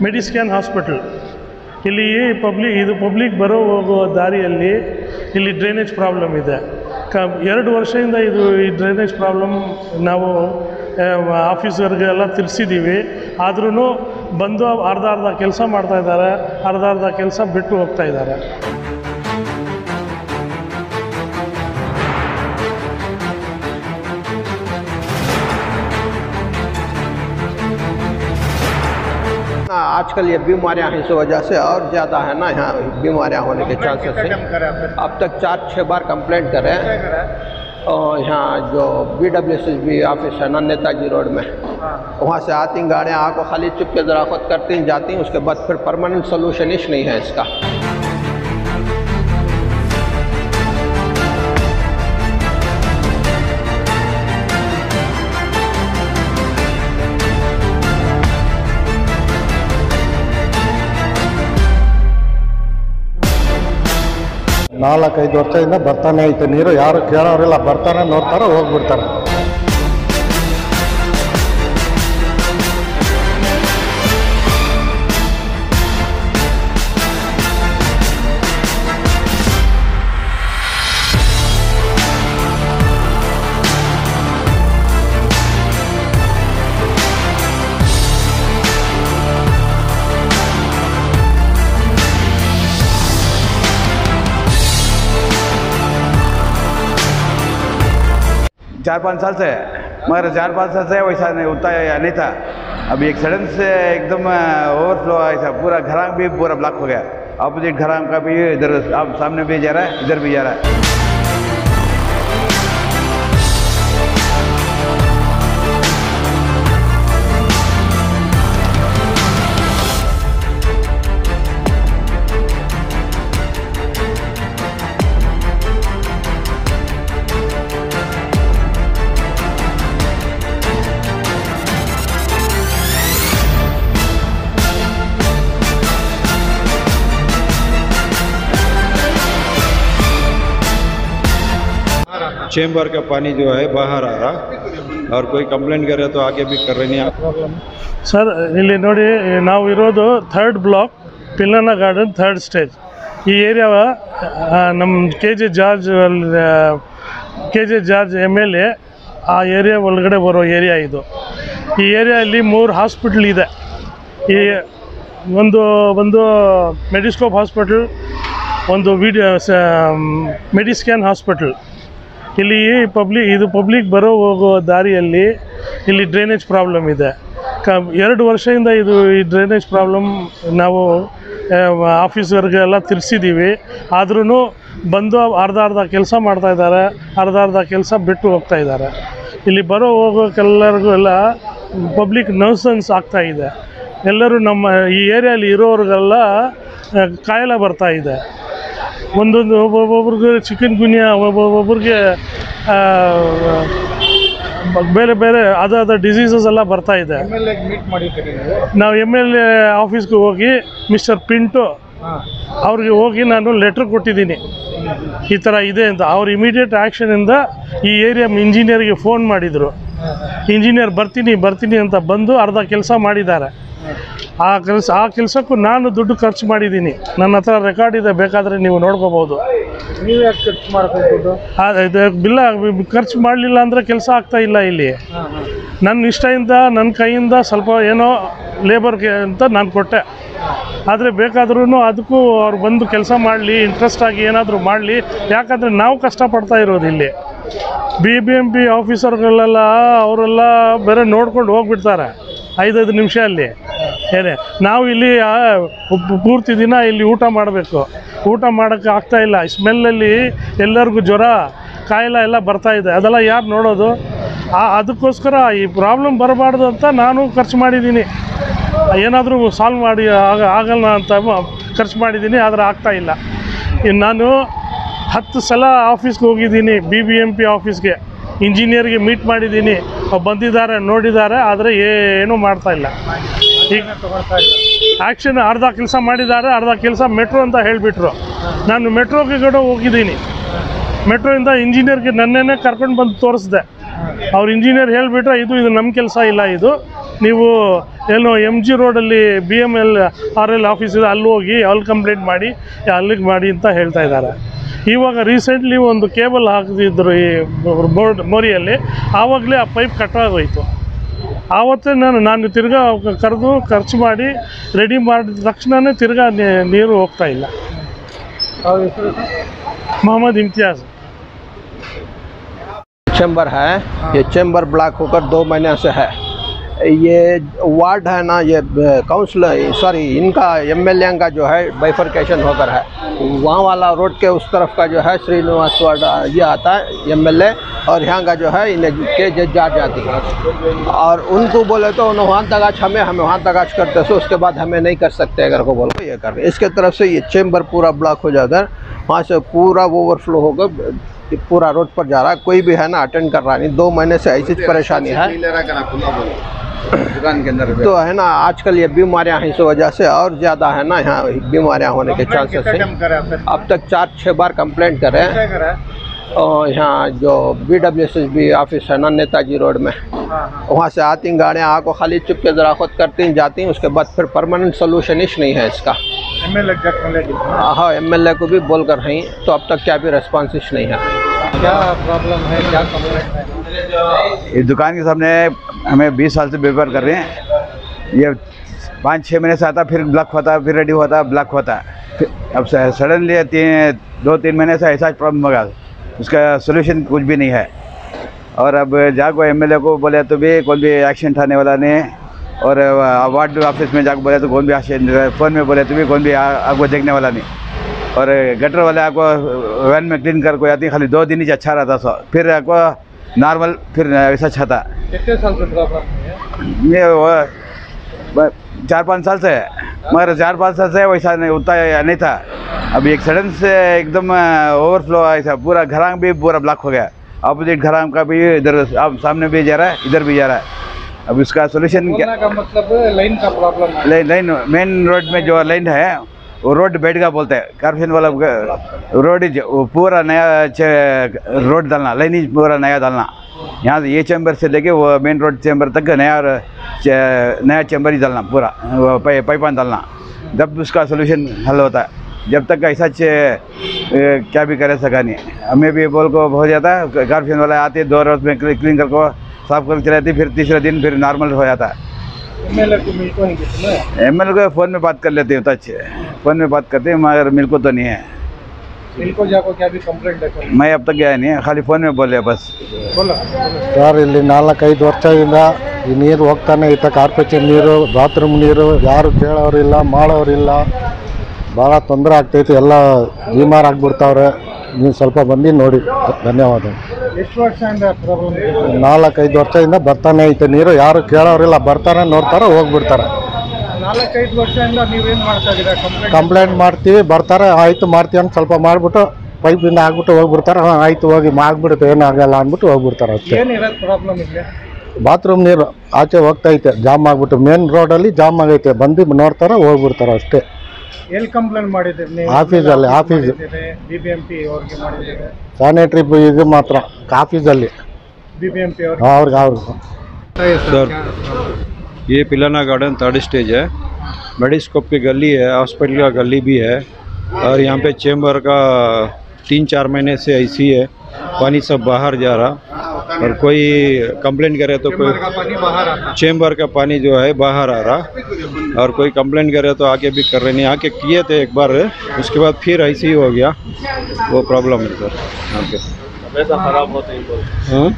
ಮೆಡಿಸ್ಕ್ಯಾನ್ hospital ಇಲ್ಲಿ public ಬರೋ ಹೋಗೋ ದಾರಿಯಲ್ಲಿ ಇಲ್ಲಿ ಡ್ರೈನೇಜ್ ಪ್ರಾಬ್ಲಮ್ ಇದೆ. 2 ವರ್ಷದಿಂದ ಈ ಡ್ರೈನೇಜ್ ಪ್ರಾಬ್ಲಮ್ ನಾವು ಆಫೀಸರ್ಗೆಲ್ಲ ತಿಳಿಸಿದ್ದೀವಿ. ಆದ್ರೂ ಬಂದು ಅರ್ಧ ಕೆಲಸ ಮಾಡ್ತಾಯಿದ್ದಾರೆ, ಅರ್ಧ ಕೆಲಸ ಬಿಟ್ಟು ಹೋಗ್ತಾಯಿದ್ದಾರೆ. आजकल ये बीमारियां इस वजह से और ज़्यादा है ना, यहाँ बीमारियां होने के चांसेस है। अब तक 4-6 बार कंप्लेंट करें और यहाँ जो BWSSB ऑफिस है ना नेताजी रोड में, वहाँ से आती गाड़ियाँ आको खाली चुप के ज़रा खुद करती जाती, उसके बाद फिर परमानेंट सोल्यूशन ही नहीं है इसका। ನಾಲ್ಕೈದು ವರ್ಷದಿಂದ ಬರ್ತಾನೆ ಐತೆ ನೀರು, ಯಾರು ಕೇಳೋರಿಲ್ಲ, ಬರ್ತಾನೆ ನೋಡ್ತಾರೆ ಹೋಗ್ಬಿಡ್ತಾರೆ. चार 5 साल से, मगर 4-5 साल से वैसा नहीं होता नहीं था. अभी एक सडन से एकदम ओवरफ्लो ऐसा पूरा घरांग भी पूरा ब्लॉक हो गया. अपोजिट घरांग का भी इधर आप सामने भी जा रहा है, इधर भी जा रहा है. चेंबर का पानी जो है बाहर आ रहा, और कोई कंप्लेंट करे तो आगे भी कर रहे हैं. ಸರ್ ಇಲ್ಲಿ ನೋಡಿ, ನಾವು ಇರೋದು 3rd block, Pillanna garden 3rd stage. ಈ ಏರಿಯಾ ನಮ್ಮ KJ ಜಾರ್ಜ್ MLA ಆ ಏರಿಯಾ ಒಳಗಡೆ ಬರೋ ಏರಿಯಾ ಇದು. ಈ ಏರಿಯಾದಲ್ಲಿ 3 ಹಾಸ್ಪಿಟ್ಲ್ ಇದೆ. ಈ ಒಂದು ಮೆಡಿಸ್ಕೋಪ್ ಹಾಸ್ಪಿಟಲ್, ಒಂದು ಮೆಡಿಸ್ಕ್ಯಾನ್ ಹಾಸ್ಪಿಟಲ್. ಇಲ್ಲಿ ಪಬ್ಲಿಕ್ ಬರೋ ಹೋಗೋ ದಾರಿಯಲ್ಲಿ ಇಲ್ಲಿ ಡ್ರೈನೇಜ್ ಪ್ರಾಬ್ಲಮ್ ಇದೆ. 2 ವರ್ಷದಿಂದ ಈ ಡ್ರೈನೇಜ್ ಪ್ರಾಬ್ಲಮ್ ನಾವು ಆಫೀಸರ್ಗೆಲ್ಲ ತಿಳಿಸಿದ್ದೀವಿ. ಆದ್ರೂ ಬಂದು ಅರ್ಧ ಕೆಲಸ ಮಾಡ್ತಾಯಿದ್ದಾರೆ, ಅರ್ಧ ಕೆಲಸ ಬಿಟ್ಟು ಹೋಗ್ತಾಯಿದ್ದಾರೆ. ಇಲ್ಲಿ ಬರೋ ಹೋಗೋಕ್ಕೆಲ್ಲರಿಗೂ ಎಲ್ಲ ಪಬ್ಲಿಕ್ ನರ್ಸನ್ಸ್ ಆಗ್ತಾಯಿದೆ. ಎಲ್ಲರೂ ನಮ್ಮ ಈ ಏರಿಯಲ್ಲಿ ಇರೋರಿಗೆಲ್ಲ ಕಾಯಿಲೆ ಬರ್ತಾಯಿದೆ. ಒಬ್ಬೊಬ್ರಿಗೆ ಚಿಕನ್ ಗುನ್ಯಾ, ಒಬ್ಬೊಬ್ರಿಗೆ ಬೇರೆ ಅದಾದ ಡಿಸೀಸಸ್ ಎಲ್ಲ ಬರ್ತಾಯಿದೆ. ನಾವು MLA ಆಫೀಸ್ಗೆ ಹೋಗಿ ಮಿಸ್ಟರ್ ಪಿಂಟು ಅವ್ರಿಗೆ ಹೋಗಿ ನಾನು ಲೆಟ್ರ್ ಕೊಟ್ಟಿದ್ದೀನಿ, ಈ ಥರ ಇದೆ ಅಂತ. ಅವ್ರು ಇಮಿಡಿಯೇಟ್ ಆ್ಯಕ್ಷನಿಂದ ಈ ಏರಿಯಾ ಇಂಜಿನಿಯರ್ಗೆ ಫೋನ್ ಮಾಡಿದರು. ಇಂಜಿನಿಯರ್ ಬರ್ತೀನಿ ಅಂತ ಬಂದು ಅರ್ಧ ಕೆಲಸ ಮಾಡಿದ್ದಾರೆ. ಆ ಕೆಲಸಕ್ಕೂ ನಾನು ದುಡ್ಡು ಖರ್ಚು ಮಾಡಿದ್ದೀನಿ. ನನ್ನ ಹತ್ರ ರೆಕಾರ್ಡ್ ಇದೆ, ಬೇಕಾದರೆ ನೀವು ನೋಡ್ಕೋಬೋದು. ನೀವು ಯಾಕೆ ಖರ್ಚು ಮಾಡ್ಕೊಂಡು? ಬಿಲ್ಲ ಖರ್ಚು ಮಾಡಲಿಲ್ಲ ಅಂದರೆ ಕೆಲಸ ಆಗ್ತಾಯಿಲ್ಲ ಇಲ್ಲಿ. ನನ್ನ ಇಷ್ಟದಿಂದ ನನ್ನ ಕೈಯಿಂದ ಸ್ವಲ್ಪ ಏನೋ ಲೇಬರ್ಗೆ ಅಂತ ನಾನು ಕೊಟ್ಟೆ. ಆದರೆ ಬೇಕಾದ್ರೂ ಅದಕ್ಕೂ ಅವ್ರು ಬಂದು ಕೆಲಸ ಮಾಡಲಿ, ಇಂಟ್ರೆಸ್ಟಾಗಿ ಏನಾದರೂ ಮಾಡಲಿ. ಯಾಕಂದರೆ ನಾವು ಕಷ್ಟಪಡ್ತಾ ಇರೋದು ಇಲ್ಲಿ. BBMP ಆಫೀಸರ್ಗಳೆಲ್ಲ ಅವರೆಲ್ಲ ಬೇರೆ ನೋಡ್ಕೊಂಡು ಹೋಗ್ಬಿಡ್ತಾರೆ 5 ನಿಮಿಷ ಅಲ್ಲಿ. ನಾವು ಇಲ್ಲಿ ಪೂರ್ತಿ ದಿನ ಇಲ್ಲಿ ಊಟ ಮಾಡಬೇಕು, ಊಟ ಮಾಡೋಕ್ಕೆ ಆಗ್ತಾಯಿಲ್ಲ. ಸ್ಮೆಲ್ಲಲ್ಲಿ ಎಲ್ಲರಿಗೂ ಜ್ವರ, ಕಾಯಿಲೆ ಎಲ್ಲ ಬರ್ತಾಯಿದೆ. ಅದೆಲ್ಲ ಯಾರು ನೋಡೋದು? ಅದಕ್ಕೋಸ್ಕರ ಈ ಪ್ರಾಬ್ಲಮ್ ಬರಬಾರ್ದು ಅಂತ ನಾನು ಖರ್ಚು ಮಾಡಿದ್ದೀನಿ. ಏನಾದರೂ ಸಾಲ್ವ್ ಮಾಡಿ ಆಗಲ್ಲ ಅಂತ ಖರ್ಚು ಮಾಡಿದ್ದೀನಿ, ಆದರೆ ಆಗ್ತಾಯಿಲ್ಲ. ಇನ್ನು ನಾನು 10 ಸಲ ಆಫೀಸ್ಗೆ ಹೋಗಿದ್ದೀನಿ, BBMP ಆಫೀಸ್ಗೆ. ಇಂಜಿನಿಯರ್ಗೆ ಮೀಟ್ ಮಾಡಿದ್ದೀನಿ, ಬಂದಿದ್ದಾರೆ, ನೋಡಿದ್ದಾರೆ, ಆದರೆ ಏನೂ ಮಾಡ್ತಾಯಿಲ್ಲ. ಈಗ ಆ್ಯಕ್ಷನ್ ಅರ್ಧ ಕೆಲಸ ಮಾಡಿದ್ದಾರೆ, ಅರ್ಧ ಕೆಲಸ ಮೆಟ್ರೋ ಅಂತ ಹೇಳಿಬಿಟ್ರು. ನಾನು ಮೆಟ್ರೋಗೆ ಕೂಡ ಹೋಗಿದ್ದೀನಿ. ಮೆಟ್ರೋಯಿಂದ ಇಂಜಿನಿಯರ್ಗೆ ನನ್ನೇ ಕರ್ಕೊಂಡು ಬಂದು ತೋರಿಸಿದೆ. ಅವ್ರು ಇಂಜಿನಿಯರ್ ಹೇಳಿಬಿಟ್ರೆ ಇದು ನಮ್ಮ ಕೆಲಸ ಇಲ್ಲ, ಇದು ನೀವು ಏನೋ MG ರೋಡಲ್ಲಿ BMLRL ಆಫೀಸ್ ಇದೆ, ಅಲ್ಲಿ ಹೋಗಿ ಅಲ್ಲಿ ಕಂಪ್ಲೇಂಟ್ ಮಾಡಿ ಅಲ್ಲಿಗೆ ಮಾಡಿ ಅಂತ ಹೇಳ್ತಾ ಇದ್ದಾರೆ. ಇವಾಗ ರೀಸೆಂಟ್ಲಿ ಒಂದು ಕೇಬಲ್ ಹಾಕಿದ್ರು ಈ ಮೋರಿಯಲ್ಲಿ, ಆವಾಗಲೇ ಆ ಪೈಪ್ ಕಟ್ಟಾಗೋಯ್ತು. ಆವತ್ತೇ ನಾನು ತಿರ್ಗಾ ಕರೆದು ಖರ್ಚು ಮಾಡಿ ರೆಡಿ ಮಾಡಿದ ತಕ್ಷಣವೇ ತಿರ್ಗಾ ನೀರು ಹೋಗ್ತಾ ಇಲ್ಲ. मोहम्मद इम्तियाज़ चैम्बर है, ये चैम्बर ब्लॉक होकर 2 महीने से है. ये वार्ड है ना, ये काउंसिल सॉरी इनका MLA का जो है बाइफर्केशन होकर है. वहाँ वाला रोड के उस तरफ का जो है श्रीनिवास वार्ड ये आता है MLA, और यहाँ का जो है इन्हें के जज जाती है. और उनको बोले तो उन्होंने वहाँ तक हमें वहाँ तक करते सो उसके बाद हमें नहीं कर सकते अगर को बोलो ये कर रहे. इसके तरफ से ये चैम्बर पूरा ब्लॉक हो जाता है, वहाँ से पूरा ओवरफ्लो होकर पूरा रोड पर जा रहा है. कोई भी है ना अटेंड कर रहा नहीं. 2 महीने से ऐसी परेशानी है दुकान के अंदर. तो है ना आजकल ये बीमारियां इस वजह से और ज़्यादा है ना, यहाँ बीमारियां होने के चांसेस हैं. अब तक 4-6 बार कंप्लेंट करें. और यहाँ जो BWSSB ऑफिस है ना नेताजी रोड में, वहाँ से आती गाड़ियाँ आको खाली चुपके ज़रा खुद करती जाती, उसके बाद फिर परमानेंट सोल्यूशन ही नहीं है इसका. हाँ MLA को भी बोल कर हैं, तो अब तक क्या भी रेस्पॉन्स नहीं है. क्या प्रॉब्लम है, क्या कंप्लेंट है? इस दुकान के सामने हमें 20 साल से व्यापार कर रहे हैं. ये 5-6 महीने से आता, फिर ब्लॉक होता, फिर रेडी होता, ब्लॉक होता. फिर अब सडनली 2-3 महीने से ऐसा प्रॉब्लम होगा, उसका सोल्यूशन कुछ भी नहीं है. और अब जाको MLA को बोले तो भी कोई भी एक्शन उठाने वाला नहीं, और वार्ड ऑफिस में जाकर बोले तो कौन भी एक्शन, फ़ोन में बोले तो भी कौन भी आपको देखने वाला नहीं. और गटर वाले आपको वैन में क्लीन कर कोई आती, खाली 2 दिन ही अच्छा रहता सो, फिर आपको नॉर्मल फिर ऐसा अच्छा था. कितने साल से प्रॉब्लम है? ये 4-5 साल से है, मगर 4-5 साल से वैसा नहीं उतना नहीं था. अभी एक सडन से एकदम ओवरफ्लो ऐसा पूरा घरांग भी पूरा ब्लॉक हो गया. अपोजिट घरांग का भी इधर अब सामने भी जा रहा है, इधर भी जा रहा है. अब इसका सोल्यूशन क्या का मतलब लाइन का प्रॉब्लम है. लाइन मेन रोड में जो लाइन है वो रोड बेड का बोलते हैं, कारपेंटर वाला रोड पूरा नया रोड डालना, लाइन ही पूरा नया डालना. यहाँ से ये चैम्बर से लेके वो मेन रोड चैम्बर तक नया चैम्बर ही डालना, पूरा पाइपान डालना, जब उसका सोल्यूशन हल होता है. जब तक ऐसा क्या भी करे सका नहीं. हमें भी बोल को हो जाता है, कारपेंटर वाला आते 2 रोज में क्लीन करके साफ करके चलाती, फिर तीसरे दिन फिर नॉर्मल हो जाता है. MLA को मिलको नहीं कितना है? MLA को फ़ोन में बात कर लेते हैं, तो अच्छे फ़ोन में बात करते हैं, मगर मिलको तो नहीं है. मिलको जाको क्या भी कंप्लेंट है? मैं अब तक गया नहीं, खाली फ़ोन में बोले बस. बोला ಸರ್ ಇಲ್ಲಿ 4-5 ವರ್ಷದಿಂದ ಈ ನೀರು ಹೋಗ್ತಾನೆ ಐತೆ. ಕಾರ್ಪೊರೇಷನ್ ನೀರು, ಬಾತ್ರೂಮ್ ನೀರು ಯಾರು ಕೇಳೋರಿಲ್ಲ, ಮಾಡೋರಿಲ್ಲ. ಭಾಳ ತೊಂದರೆ ಆಗ್ತೈತೆ, ಎಲ್ಲ ಬಿಮಾರ್ ಆಗಿಬಿಡ್ತಾವ್ರೆ. ನೀವು ಸ್ವಲ್ಪ ಬಂದು ನೋಡಿ. ಧನ್ಯವಾದ. ಎಷ್ಟು ವರ್ಷದಿಂದ ಪ್ರಾಬ್ಲಮ್? 4-5 ವರ್ಷದಿಂದ ಬರ್ತಾನೆ ಐತೆ ನೀರು, ಯಾರು ಕೇಳೋರಿಲ್ಲ. ಬರ್ತಾರೆ, ನೋಡ್ತಾರೆ, ಹೋಗ್ಬಿಡ್ತಾರೆ. 4-5 ವರ್ಷದಿಂದ ನೀವೇನು ಮಾಡ್ತಾ ಇದ್ದೀರಾ? ಕಂಪ್ಲೇಂಟ್ ಮಾಡ್ತೀವಿ, ಬರ್ತಾರೆ, ಆಯಿತು ಮಾಡ್ತೀವಿ ಅಂತ ಸ್ವಲ್ಪ ಮಾಡಿಬಿಟ್ಟು ಪೈಪಿಂದ ಆಗ್ಬಿಟ್ಟು ಹೋಗ್ಬಿಡ್ತಾರೆ. ಹಾಂ ಆಯಿತು ಹೋಗಿ ಮಾಡಿಬಿಡುತ್ತೆ, ಏನಾಗಲ್ಲ ಅಂದ್ಬಿಟ್ಟು ಹೋಗ್ಬಿಡ್ತಾರೆ ಅಷ್ಟೇ. ಏನಿರೋದು ಪ್ರಾಬ್ಲಮ್ ಇದೆ? ಬಾತ್ರೂಮ್ ನೀರು ಆಚೆ ಹೋಗ್ತೈತೆ, ಜಾಮ್ ಆಗಿಬಿಟ್ಟು ಮೇನ್ ರೋಡಲ್ಲಿ ಜಾಮ್ ಆಗೈತೆ. ಬಂದು ನೋಡ್ತಾರೆ, ಹೋಗ್ಬಿಡ್ತಾರೆ ಅಷ್ಟೇ. ಎಲ್ಲಿ ಕಂಪ್ಲೇಂಟ್ ಮಾಡಿದ್ದೀರಿ? ಆಫೀಸಲ್ಲಿ. ಆಫೀಸ್ BBMP ಅವ್ರಿಗೆ ಮಾಡಿದ್ದೀರಿ? ಸ್ಯಾನಿಟ್ರಿ ಇದು ಮಾತ್ರ ಆಫೀಸಲ್ಲಿ BBMP ಅವ್ರಿಗೆ. सर ये पिलाना गार्डन 3rd स्टेज है, मेडिस्कोप की गली है, हॉस्पिटल का गली भी है. और यहाँ पे चेम्बर का 3-4 महीने से ऐसी है, पानी सब बाहर जा रहा. और कोई कंप्लेंट करे तो कोई चेम्बर का पानी जो है बाहर आ रहा. और कोई कंप्लेंट करे तो आके भी कर रहे नहीं. आके किए थे एक बार, उसके बाद फिर ऐसे ही हो गया. वो प्रॉब्लम है सर यहाँ पे. खराब होते ही हाँ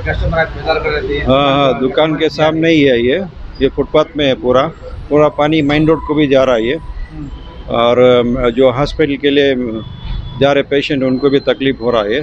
कस्टमर इंतजार कर रहे थे. हाँ, दुकान के सामने ही है ये फुटपाथ में है. पूरा पानी मेन रोड को भी जा रहा है ये. और जो हॉस्पिटल के लिए जा रहे पेशेंट उनको भी तकलीफ हो रहा है.